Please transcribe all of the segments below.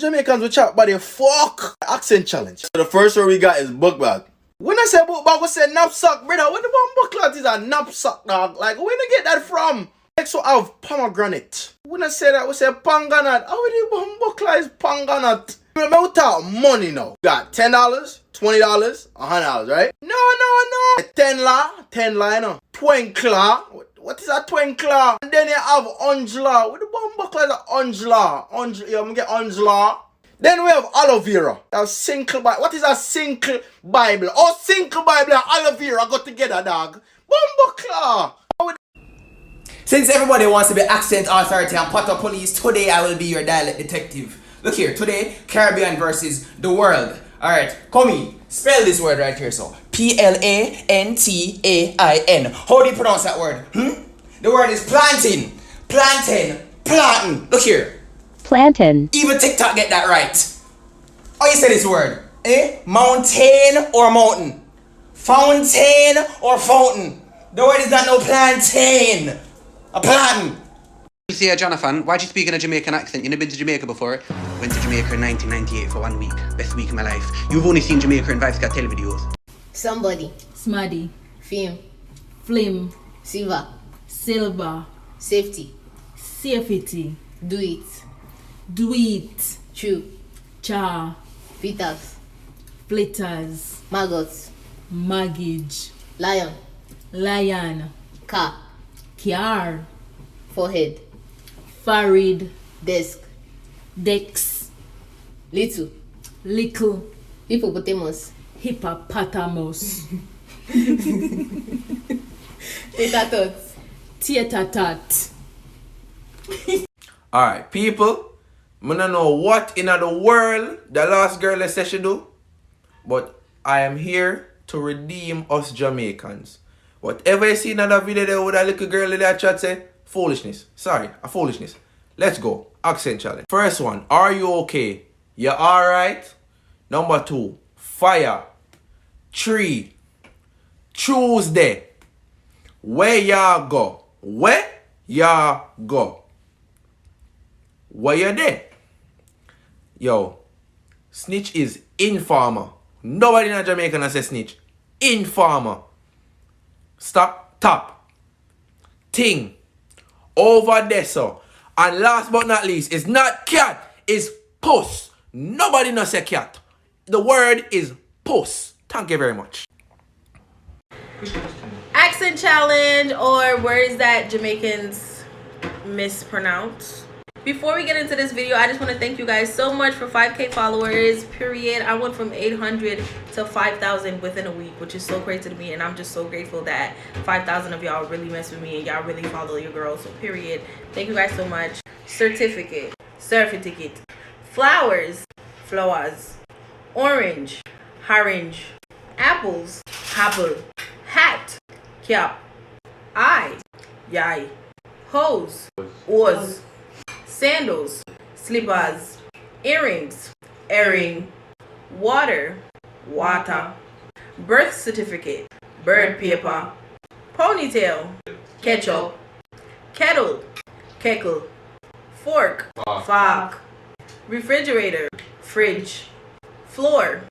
Jamaicans we chat body fuck accent challenge. So the first word we got is book bag. When I say book bag, we say knapsack, brother. When the one book is a knapsack, dog. Like where you get that from? Next we have pomegranate. When I say that, we say panganat. How do you book is panganat? Remember we talk money now. We got $10, $20, $100, right? No. 10 la, you know. Twinkla. What is a twinkla? And then you have Angela. What the bumbuckler is a Angela? Yeah, I'm get Angela. Then we have aloe vera. A single Bible. What is a single Bible? Oh, single Bible and aloe vera go together, dog. Bumbuckler. Since everybody wants to be accent authority and Potter police, today I will be your dialect detective. Look here, today, Caribbean versus the world. Alright, Komi, spell this word right here, so. Plantain. How do you pronounce that word? The word is plantain. Plantain. Look here. Plantain. Even TikTok get that right. How you say this word? Mountain or mountain? Fountain or fountain? The word is not no plantain. A plantain. See, Jonathan, why do you speak in a Jamaican accent? You've never been to Jamaica before? Went to Jamaica in 1998 for 1 week. Best week of my life. You've only seen Jamaica in Vibes Got Tell videos. Somebody. Smaddy. Film. Flim. Silver. Silver. Safety. Safety. Do it. Do it. True. Cha. Peters. Flitters. Maggots. Maggage. Lion. Lion. Car. Kiar. Forehead. Farid. Desk. Dex. Little. Little. Hippopotamus. Hippopotamus. Teta tots. Theater tat. Alright, people. I don't know what in the world the last girl they say she do. But I am here to redeem us Jamaicans. Whatever you see in that video there with that little girl in that chat say, foolishness. Sorry, a foolishness. Let's go. Accent challenge. First one, are you okay? You alright? Number 2, fire. 3, Tuesday. Where ya go? Where ya go? Where you there? Yo, snitch is informer. Nobody in Jamaica can say snitch. Informer. Stop, top. Ting. Over there, so. And last but not least, it's not cat, it's puss. Nobody knows say cat. The word is puss. Thank you very much. Accent challenge, or words that Jamaicans mispronounce. Before we get into this video, I just want to thank you guys so much for 5K followers, period. I went from 800 to 5,000 within a week, which is so crazy to me, and I'm just so grateful that 5,000 of y'all really mess with me and y'all really follow your girl, so period. Thank you guys so much. Certificate. Flowers. Orange. Orange. Apples. Apple. Hat. Cap. Eye. Yai. Hose. Oars. Sandals. Slippers. Earrings. Earring. Water. Water. Birth certificate. Bird paper. Ponytail. Ketchup. Kettle. Keckle. Fork. Fork. Refrigerator. Fridge. Floor.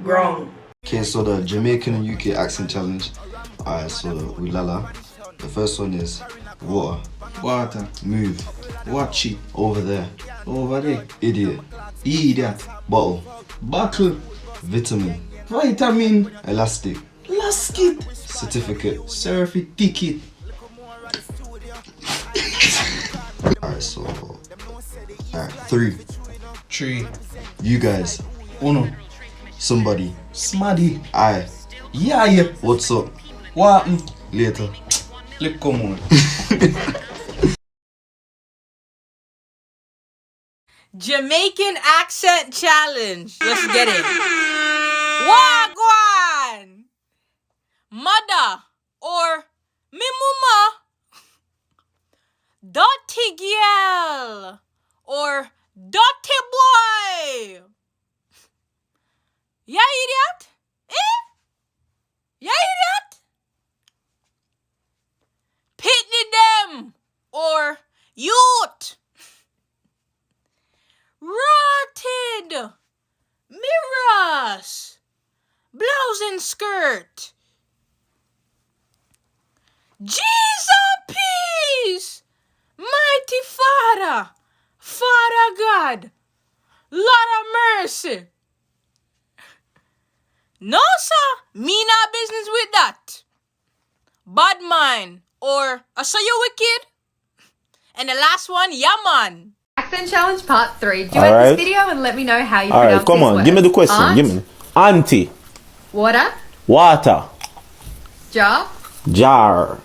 Ground. Okay, so the Jamaican and UK accent challenge. Alright, so we lala. The first one is water. Water. Move. Watch it. Over there. Over there. Idiot. Idiot. Bottle. Bottle. Vitamin. Vitamin. Elastic. Lasket. Certificate. Surfy ticket. Alright, so. Alright, 3. 3. You guys. Uno. Somebody. Smaddy. I. Yeah. What's up? What? Later. Look, come on. Jamaican accent challenge. Let's get it. Wagwan. Mother or me mama. Dirty girl or dirty boy. Ya idiot? Ya idiot? Pitney them or youth. Rotted. Jesus! Blouse and skirt. Jesus peace! Mighty Father, Father God, Lord of mercy. No, sir, me not business with that. Bad mind, or I saw you wicked. And the last one, yeah, man. Accent challenge part 3. Do Alright. this video and let me know how you Alright, pronounce come these on, words. give me the question. Aunt, Give me. Auntie, water, water, jar, jar,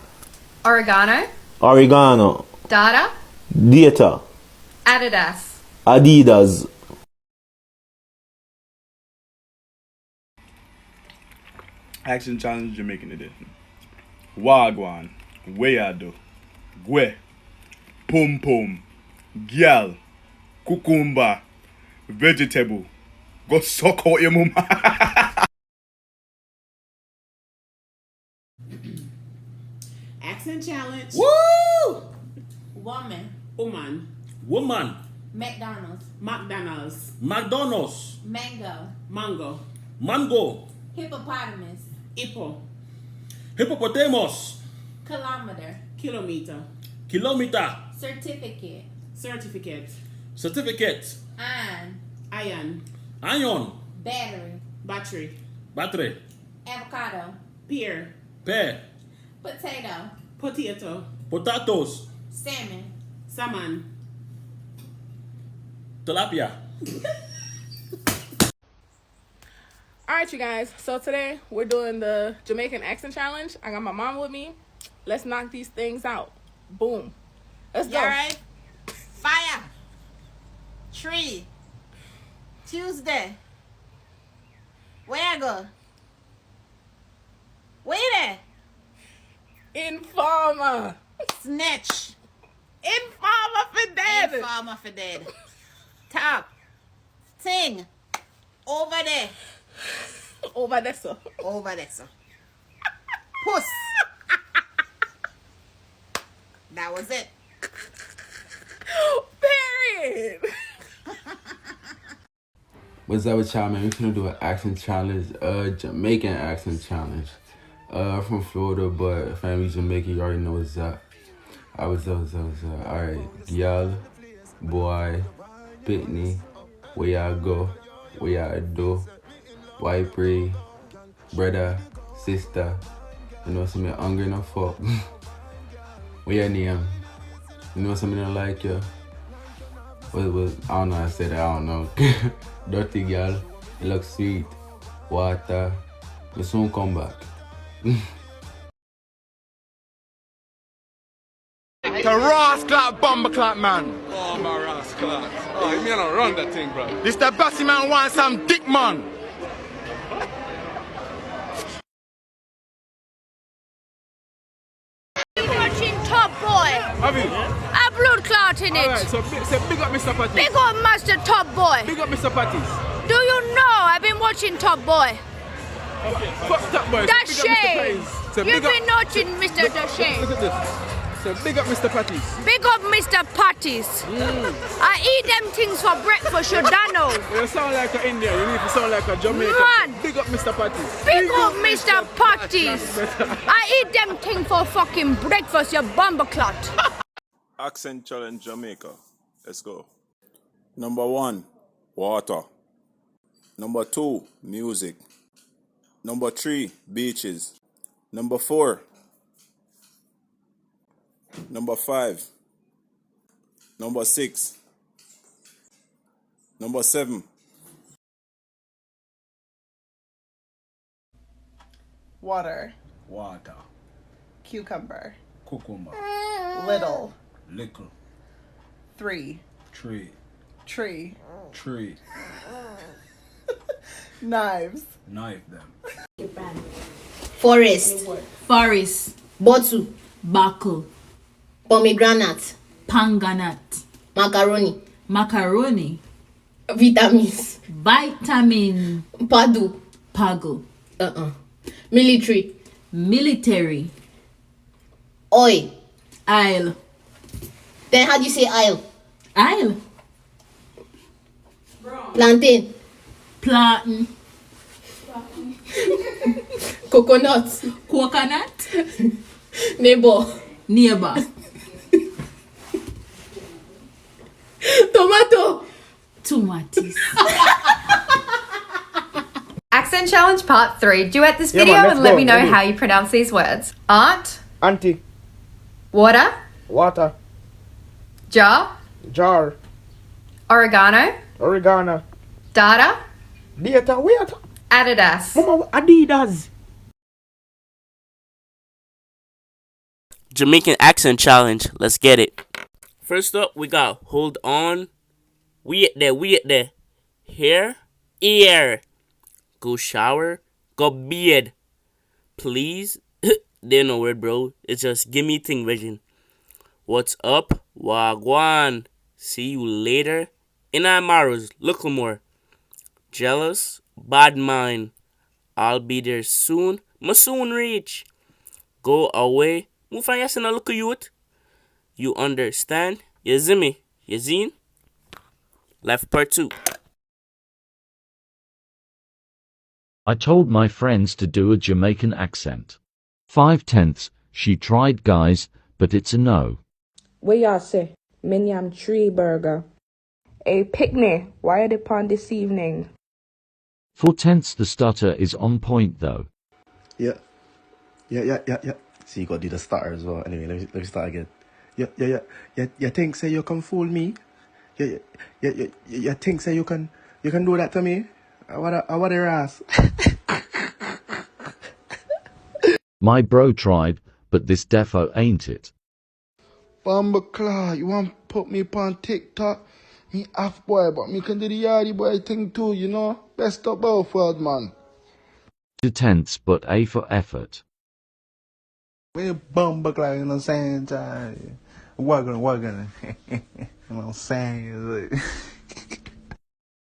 oregano, oregano, data, data, Adidas. Adidas. Action challenge Jamaican edition. Wagwan, Weyado, Gwe, Pum Pum, Gyal, Cucumber, Vegetable. Go suck out your mama. Accent challenge. Woo! Woman. Woman. McDonald's. McDonald's. Mango. Mango. Hippopotamus. Hippopotamus. Kilometer. Kilometer. Certificate. Iron. Battery. Avocado. Pear. Potato. Potatoes. Salmon. Tilapia. Alright, you guys, so today we're doing the Jamaican accent challenge. I got my mom with me. Let's knock these things out. Boom. Let's go. Alright. Fire. Tree. Tuesday. Where I go? Where there? Informer. Snitch. Informer for dead. Top. Ting. Over there. Over there, sir. Puss. That was it. Period. What's up with y'all, man? We're gonna do an accent challenge, Jamaican accent challenge. From Florida, but family Jamaican, you already know what's up. What's up. Alright, y'all, boy, Pitney, where y'all go, where y'all do, white pray, brother, sister, you know something hungry no fuck. Where your name? You know something don't like you? I don't know how to say that, I don't know. Dirty girl, you look sweet, water, we soon come back. The rascal bomberclot man. Oh, my rascal. Oh, you mean I don't run that thing, bro. This the bossy man wants some dick, man. Watching Top Boy. Have you? A blood clot in it. Alright, so big up Mr. Patties. Big up Master Top Boy. Big up Mr. Patties. Do you know I've been watching Top Boy? Okay, fuck Top Boy. That's So big up Mr. shame. Patties. So You've big up- been watching Mr. Look Dashane. at this. So big up Mr. Patties. Big up Mr. Patties. I eat them things for breakfast, you don't know. You sound like an Indian. You need to sound like a Jamaican. Man. Big up Mr. Patties. Big up Mr. Patties. I eat them things for fucking breakfast, you bumbleclot. Accent challenge Jamaica. Let's go. Number 1, water. Number 2, music. Number 3, beaches. Number 4. Number 5. Number 6. Number 7. Water. Cucumber. Little. Three. Tree. Knives. Forest. Bottle. Buckle. Pomegranate. Panganat. Macaroni. Vitamins. Vitamin. Padu. Pago. Military. Oil. Aisle. Then how do you say aisle? Aisle. Plantain. Plantain. Coconut. Coconut. Neighbor. Neighbor. Tomato. Tomatoes. Accent challenge part 3. Duet this Yeah, video man, let's and let go. me know Ready? how you pronounce these words. Aunt, Auntie. water, Water. jar, Jar. oregano, Oregano. data, Data. Wait. Adidas. Mama, Adidas. Jamaican accent challenge. Let's get it. First up, we got hold on. Wait there. Here, ear. Go shower, go bed. Please. There no word, bro. It's just give me thing vision. What's up? Wagwan. See you later. In our morrows, look more. Jealous, bad mind. I'll be there soon. Must soon reach. Go away. Move on, yes, and look at youth. You understand? You see me? You seen? Left part 2. I told my friends to do a Jamaican accent. 5/10, she tried guys, but it's a no. What y'all say? Miniam tree burger. Hey, picnic, why are they pond this evening? 4/10, the stutter is on point though. Yeah. See, you gotta do the stutter as well. Anyway, let me start again. You think say you can fool me? You think say you can do that to me? I want your ass. My bro tried, but this defo ain't it. Bumbleclaw, you want put me upon TikTok? Me half boy, but me can do the yardy boy thing too, you know? Best of both worlds, man. 2/10, but A for effort. We bumbleclaw, you know what I'm saying? Working. You know what I'm saying?